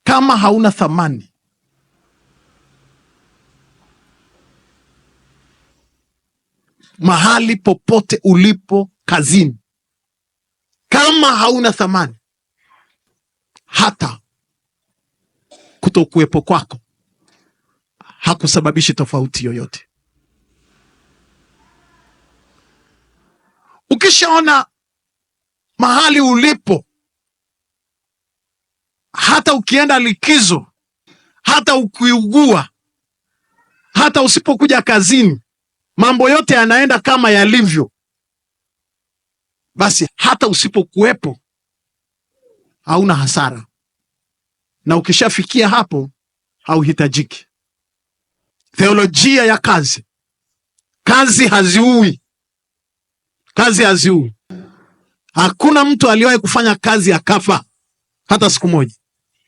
kama hauna thamani, mahali popote ulipo kazini, kama hauna thamani, hata kutokuwepo kwako hakusababishi tofauti yoyote. Ukishaona mahali ulipo, hata ukienda likizo, hata ukiugua, hata usipokuja kazini, mambo yote yanaenda kama yalivyo, basi hata usipokuwepo hauna hasara. Na ukishafikia hapo, hauhitajiki. Theolojia ya kazi. Kazi haziui. Kazi haziui. Hakuna mtu aliyewahi kufanya kazi akafa hata siku moja.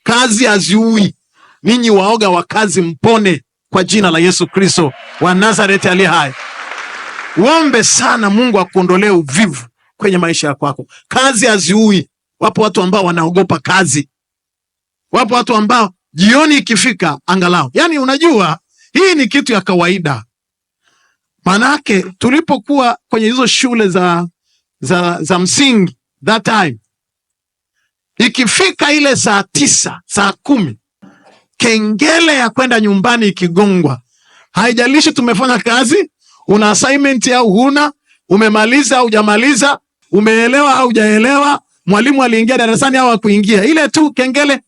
Kazi haziui. Ninyi waoga wa kazi mpone kwa jina la Yesu Kristo wa Nazareti aliye hai. Uombe sana Mungu akuondolee uvivu kwenye maisha yako. Kazi haziui. Wapo watu ambao wanaogopa kazi. Wapo watu ambao jioni ikifika angalau. Yaani unajua hii ni kitu ya kawaida. Manake tulipokuwa kwenye hizo shule za msingi that time, ikifika ile saa 9, saa 10, kengele ya kwenda nyumbani ikigongwa, haijalishi tumefanya kazi, una assignment au huna, umemaliza au hujamaliza, umeelewa au hujaelewa, mwalimu aliingia darasani au hakuingia, ile tu kengele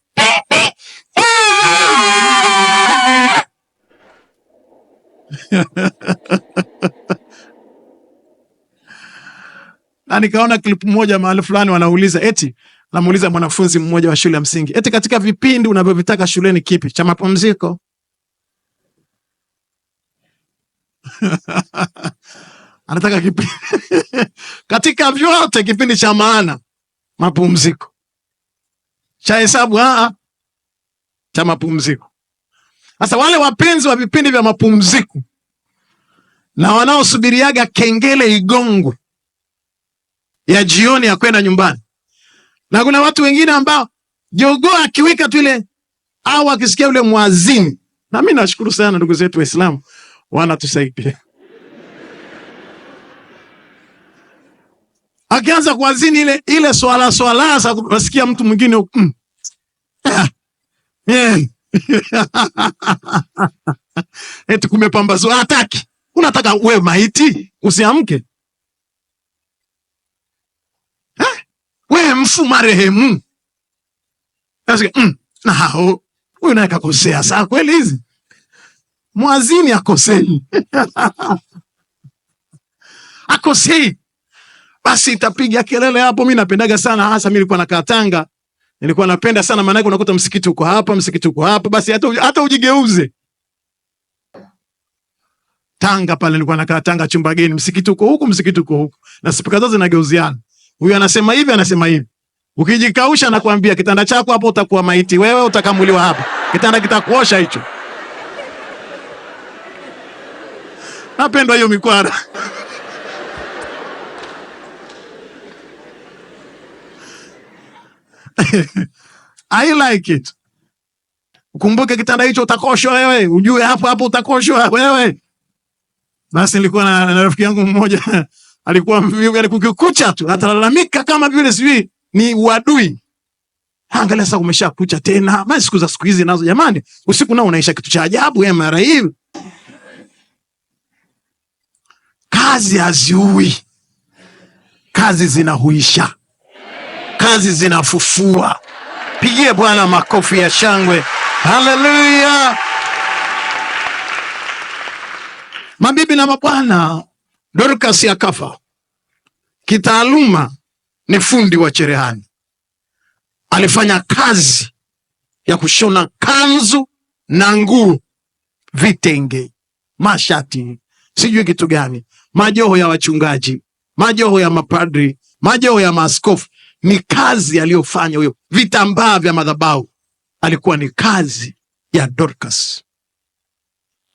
na nikaona klipu moja mahali fulani wanauliza namuuliza mwanafunzi mmoja wa shule ya msingi, katika vipindi unavyovitaka shuleni kipi cha mapumziko? Anataka kipindi katika vyote, kipindi cha maana mapumziko, cha hesabu cha mapumziko. Sasa wale wapenzi wa vipindi vya mapumziko na wanaosubiriaga kengele igongwe ya jioni ya kwenda nyumbani, na kuna watu wengine ambao jogoo akiwika tu ile au akisikia ule muazini, na mimi nashukuru sana ndugu zetu Waislamu wanatusaidia, akianza kuazini ile swala sasa unasikia mtu mwingine eti kumepambazuka, hataki. Unataka wewe maiti usiamke? Wewe mfu marehemu. Na hao huyu naye kakosea saa kweli hizi. Muazini akosei. Akosei. Basi itapiga kelele hapo. Mimi napendaga sana, hasa mimi nilikuwa nakaa Tanga. Nilikuwa napenda sana, maana unakuta msikiti uko hapa, msikiti uko hapa, basi hata ujigeuze. Tanga pale nilikuwa nakaa Tanga chumba geni, msikiti uko huku, msikiti uko huku, na spika zote zinageuziana. Huyu anasema hivi, anasema hivi. Ukijikausha nakwambia kitanda chako hapo utakuwa maiti, wewe utakamuliwa hapa. Kitanda kitakuosha hicho. Napenda hiyo mikwara. I like it. Ukumbuke kitanda hicho utakoshwa wewe, ujue hapo utakoshwa wewe. Basi nilikuwa na rafiki yangu mmoja alikuwa kukikucha tu atalalamika kama vile sijui ni uadui. Angalia sasa umeshakucha tena. Basi siku hizi nazo jamani, usiku nao unaisha kitu cha ajabu mara hii. Kazi haziui. Kazi zinahuisha. Kazi zinafufua. Pigie Bwana makofi ya shangwe. Haleluya. Mabibi na mabwana, Dorcas akafa. Kitaaluma ni fundi wa cherehani. Alifanya kazi ya kushona kanzu na nguo, vitenge, mashati, sijui kitu gani, majoho ya wachungaji, majoho ya mapadri, majoho ya maaskofu. Ni kazi aliyofanya huyo. Vitambaa vya madhabahu alikuwa ni kazi ya Dorcas.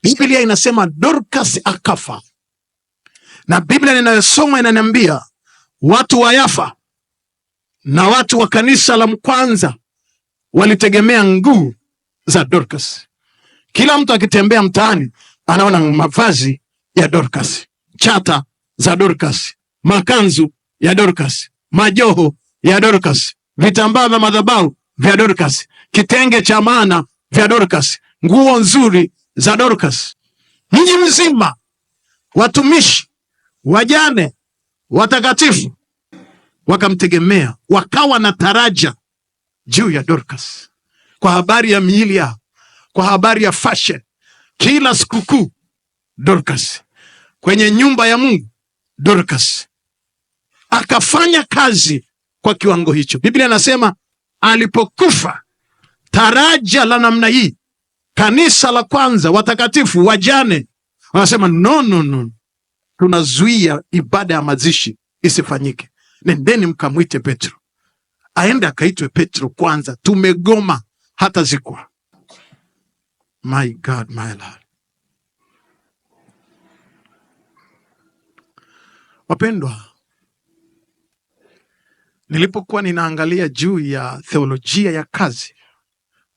Biblia inasema Dorcas akafa, na Biblia ninayosoma inaniambia watu wa Yafa na watu wa kanisa la kwanza walitegemea nguo za Dorcas. Kila mtu akitembea mtaani anaona mavazi ya Dorcas, chata za Dorcas, makanzu ya Dorcas, majoho ya Dorcas, vitambaa vya madhabahu vya Dorcas, kitenge cha maana vya Dorcas, nguo nzuri za Dorcas. Mji mzima, watumishi, wajane, watakatifu wakamtegemea, wakawa na taraja juu ya Dorcas, kwa habari ya miili yao, kwa habari ya fashion. Kila sikukuu Dorcas, kwenye nyumba ya Mungu Dorcas. Akafanya kazi kwa kiwango hicho. Biblia inasema alipokufa, taraja la namna hii, kanisa la kwanza, watakatifu, wajane wanasema no, tunazuia ibada ya mazishi isifanyike. Nendeni mkamwite Petro, aende akaitwe Petro kwanza, tumegoma hata zikwa. My God, my Lord. Wapendwa, nilipokuwa ninaangalia juu ya theolojia ya kazi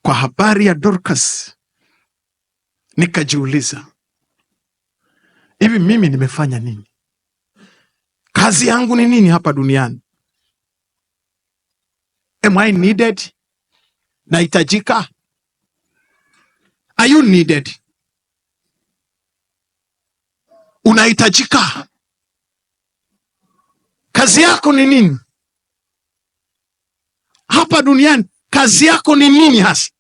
kwa habari ya Dorcas, nikajiuliza, hivi mimi nimefanya nini? Kazi yangu ni nini hapa duniani? Am I needed? Nahitajika? Are you needed? Unahitajika? Kazi yako ni nini hapa duniani? Kazi yako ni nini hasa?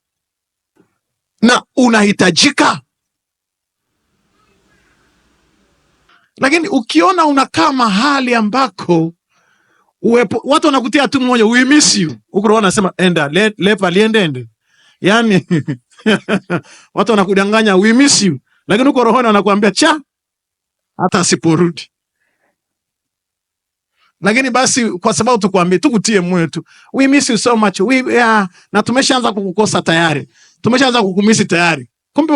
Na unahitajika? Lakini ukiona unakaa mahali ambako watu wanakutia tu mmoja, we miss you, huko wanasema enda lepa liende. Yani watu wanakudanganya we miss you, lakini huko rohoni wanakuambia cha hata asiporudi. Lakini basi kwa sababu tukwambie, tukutie moyo tu, we miss you so much, na tumeshaanza kukukosa tayari, tumeshaanza kukumisi tayari. Kumbe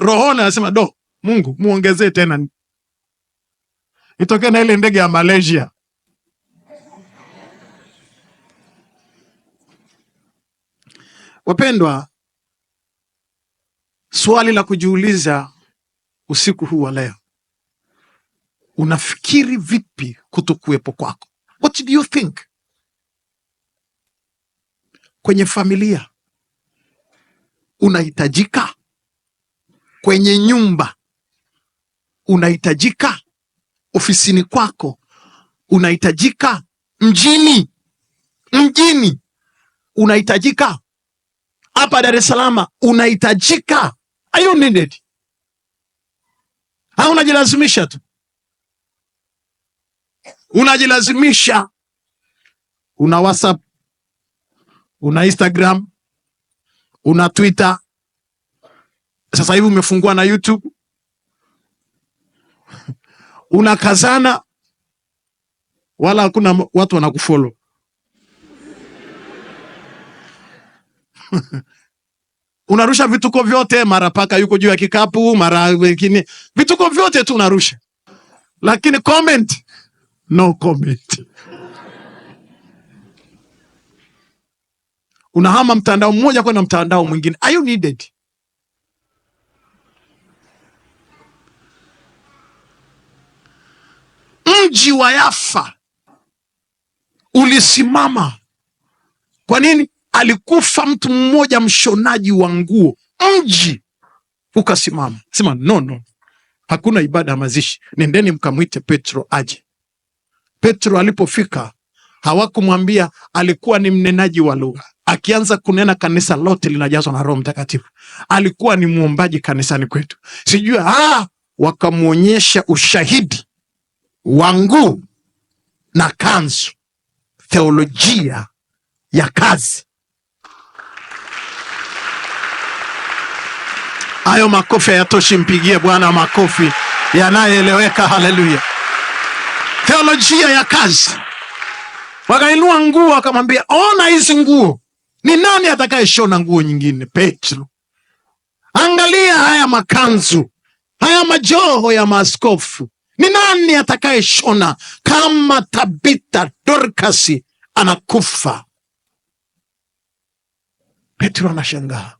rohoni anasema do, Mungu muongezee tena, itokee na ile ndege ya Malaysia. Wapendwa, swali la kujiuliza usiku huu wa leo, unafikiri vipi kutokuwepo kwako? What do you think? Kwenye familia unahitajika? Kwenye nyumba unahitajika? Ofisini kwako unahitajika? Mjini unahitajika? Hapa Dar es Salaam unahitajika? Are you needed? Au unajilazimisha tu? Unajilazimisha. Una WhatsApp, una Instagram, una Twitter, sasa hivi umefungua na YouTube, unakazana, wala hakuna watu wanakufollow. Unarusha vituko vyote, mara paka yuko juu ya kikapu, mara wengine, vituko vyote tu unarusha, lakini comment, no comment. Unahama mtandao mmoja kwenda mtandao mwingine. Are you needed? Mji wa Yafa ulisimama. Kwa nini? Alikufa mtu mmoja, mshonaji wa nguo. Mji ukasimama, sema no, hakuna ibada ya mazishi, nendeni mkamwite Petro aje. Petro alipofika, hawakumwambia alikuwa ni mnenaji wa lugha. Akianza kunena kanisa lote linajazwa na Roho Mtakatifu. Alikuwa ni muombaji kanisani kwetu, sijui wakamwonyesha ushahidi wa nguo na kanzu, theolojia ya kazi. Hayo makofi hayatoshi, mpigie Bwana makofi yanayoeleweka. Haleluya! Theolojia ya kazi. Wakainua nguo, akamwambia ona hizi nguo, ni nani atakayeshona nguo nyingine? Petro. Angalia haya makanzu, haya majoho ya maaskofu, ni nani atakayeshona? Kama Tabitha, Dorcas anakufa, Petro anashangaa,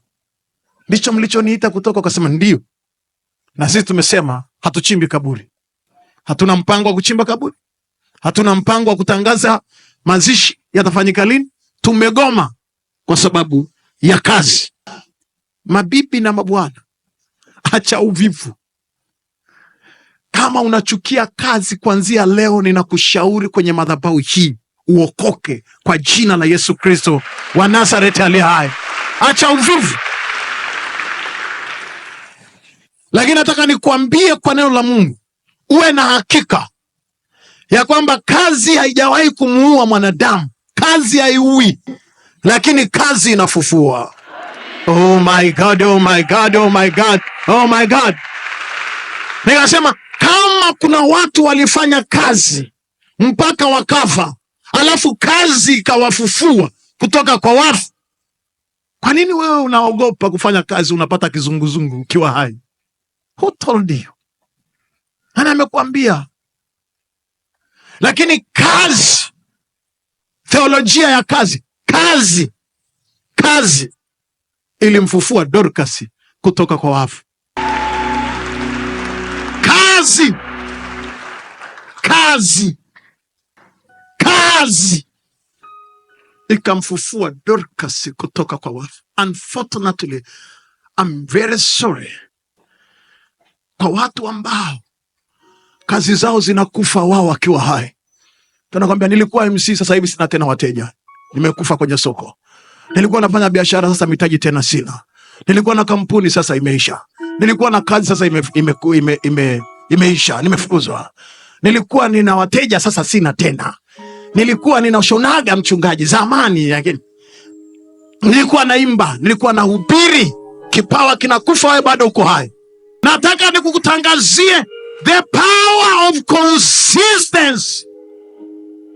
ndicho mlichoniita kutoka? Akasema ndio, na sisi tumesema hatuchimbi kaburi. Hatuna mpango wa kuchimba kaburi, hatuna mpango wa kutangaza mazishi yatafanyika lini. Tumegoma kwa sababu ya kazi. Mabibi na mabwana, acha uvivu. Kama unachukia kazi, kuanzia leo ninakushauri kwenye madhabahu hii uokoke kwa jina la Yesu Kristo wa Nazareti aliye hai. Acha uvivu. Lakini nataka nikuambie kwa neno la Mungu, uwe na hakika ya kwamba kazi haijawahi kumuua mwanadamu. Kazi haiui, lakini kazi inafufua. Oh my God, oh my God, oh my God, oh my God. Nikasema kama kuna watu walifanya kazi mpaka wakafa, alafu kazi ikawafufua kutoka kwa wafu, kwa nini wewe unaogopa kufanya kazi? Unapata kizunguzungu ukiwa hai. Who told you? Ana amekuambia. Lakini kazi, theolojia ya kazi, kazi ilimfufua Dorcas kutoka kwa wafu. Kazi ikamfufua Dorcas kutoka kwa wafu. Unfortunately, I'm very sorry kwa watu ambao kazi zao zinakufa wao wakiwa hai. Tunakwambia nilikuwa MC, sasa hivi sina tena wateja, nimekufa kwenye soko. Nilikuwa nafanya biashara, sasa mitaji tena sina. Nilikuwa na kampuni, sasa imeisha. Nilikuwa na kazi, sasa imeisha, nimefukuzwa. Nilikuwa nina wateja, sasa sina tena. Nilikuwa ninashonaga mchungaji zamani, lakini nilikuwa naimba, nilikuwa nahubiri. Kipawa kinakufa, wewe bado uko hai. Nataka nikukutangazie the power of consistency.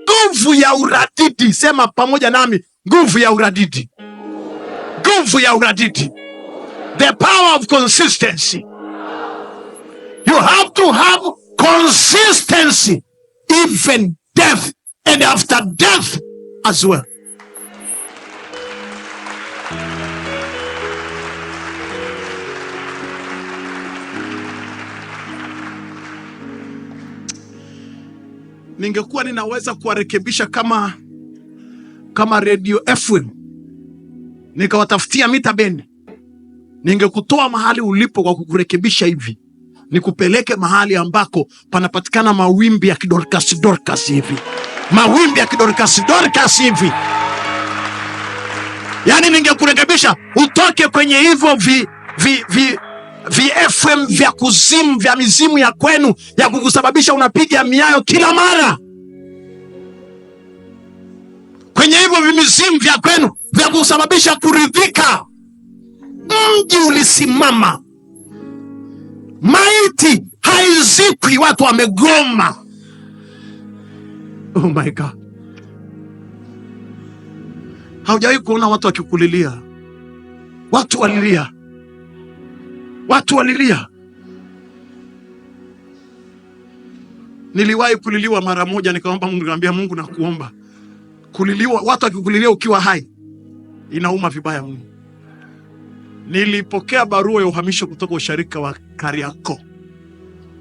Nguvu ya uradidi. Sema pamoja nami, nguvu ya uradidi. Nguvu ya uradidi. The power of consistency. You have to have consistency, even death and after death as well. Ningekuwa ninaweza kuwarekebisha kama radio FM, nikawatafutia mita bendi, ningekutoa mahali ulipo kwa kukurekebisha hivi, nikupeleke mahali ambako panapatikana mawimbi ya kidorkas hivi, mawimbi ya kidorkas hivi. Yani ningekurekebisha utoke kwenye hivyo FM vya kuzimu, vya mizimu ya kwenu ya kukusababisha unapiga miayo kila mara. Kwenye hivyo vimizimu vya kwenu vya kusababisha kuridhika. Mji ulisimama, maiti haizikwi, watu wamegoma. Oh my God. Haujawahi kuona watu wakikulilia? Watu walilia. Niliwahi kuliliwa mara moja, nikaomba Mungu, nikamwambia Mungu, nakuomba, kuliliwa, watu wakikulilia ukiwa hai inauma vibaya Mungu. Nilipokea barua ya uhamisho kutoka usharika wa Kariakoo.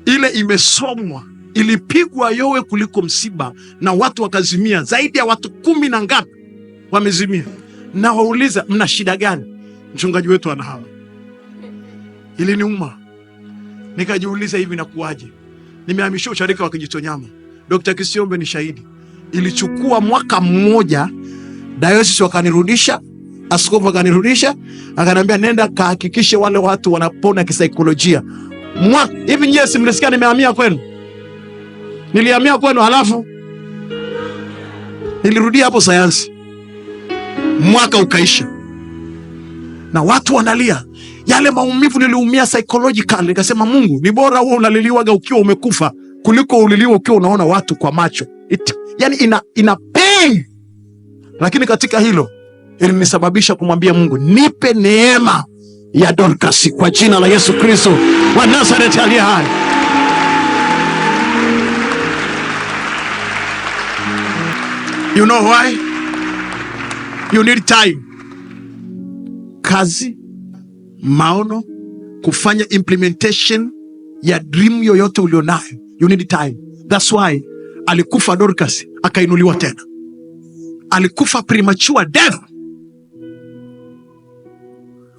Ile imesomwa, ilipigwa yowe kuliko msiba, na watu wakazimia. Zaidi ya watu 10 na ngapi wamezimia. Na wauliza, mna shida gani? Mchungaji wetu anahawa. Iliniuma. Nikajiuliza, hivi nakuaje? Nimehamishiwa usharika wa Kijitonyama. Dr. Kisiombe ni shahidi. Ilichukua mwaka mmoja, diocese wakanirudisha, askofu akanirudisha, akaniambia nenda kahakikishe wale watu wanapona kisaikolojia. Hivi nyie si mlisikia nimehamia kwenu? Nilihamia kwenu, halafu nilirudia hapo sayansi. Mwaka ukaisha na watu wanalia. Yale maumivu niliumia psychological. Nikasema Mungu, ni bora wewe unaliliwaga ukiwa umekufa kuliko uliliwa ukiwa unaona watu kwa macho. Yani ina pain. Lakini katika hilo ilinisababisha kumwambia Mungu, nipe neema ya Dorcas kwa jina la Yesu Kristo wa Nazareti aliye hai. You know why? You need time. kazi, maono, kufanya implementation ya dream yoyote ulionayo, you need time. That's why alikufa Dorcas akainuliwa tena. Alikufa premature death.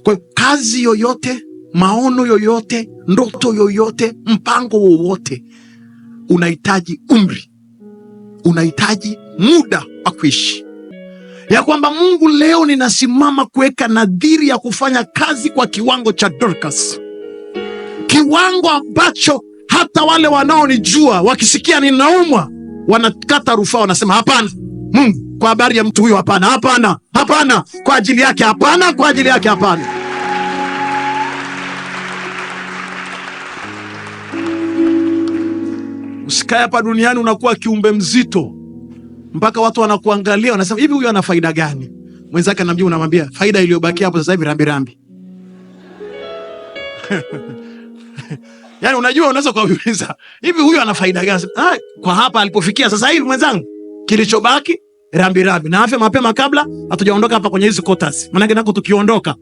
Kwa kazi yoyote, maono yoyote, ndoto yoyote, mpango wowote unahitaji umri, unahitaji muda wa kuishi. Ya kwamba Mungu, leo ninasimama kuweka nadhiri ya kufanya kazi kwa kiwango cha Dorcas, kiwango ambacho hata wale wanaonijua wakisikia ninaumwa wanakata rufaa, wanasema hapana, Mungu, kwa habari ya mtu huyo hapana, hapana, hapana, kwa ajili yake hapana, kwa ajili yake hapana. Usikae hapa duniani unakuwa kiumbe mzito mpaka watu wanakuangalia wanasema hivi, huyu ana faida gani? Mwenzake anamjua, unamwambia faida iliyobaki hapo sasa hivi rambirambi. Yaani unajua, unaweza kuuliza hivi, huyu ana faida gani? Kwa hapa alipofikia sasa hivi mwenzangu, kilichobaki rambirambi. Na afya mapema kabla hatujaondoka hapa kwenye hizo quarters. Maana nako tukiondoka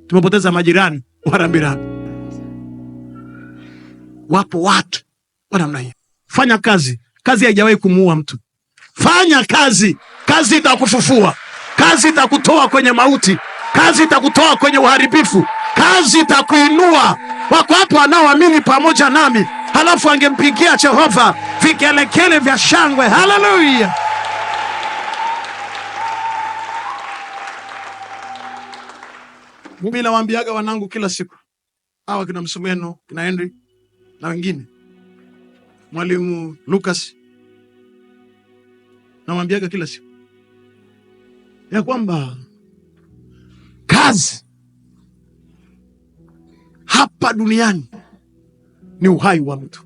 tumepoteza majirani wa rambirambi. Wapo watu wa namna hiyo. Fanya kazi. Kazi haijawahi kumuua mtu. Fanya kazi. Kazi itakufufua. Kazi itakutoa kwenye mauti. Kazi itakutoa kwenye uharibifu. Kazi itakuinua. Wako hapo wanaoamini pamoja nami, halafu angempigia Jehova vikelekele vya shangwe. Haleluya! Mimi nawaambiaga wanangu kila siku, hawa kina Msumeno, kina Henry na wengine, Mwalimu Lucas, nawaambiaga kila siku ya kwamba kazi hapa duniani ni uhai wa mtu.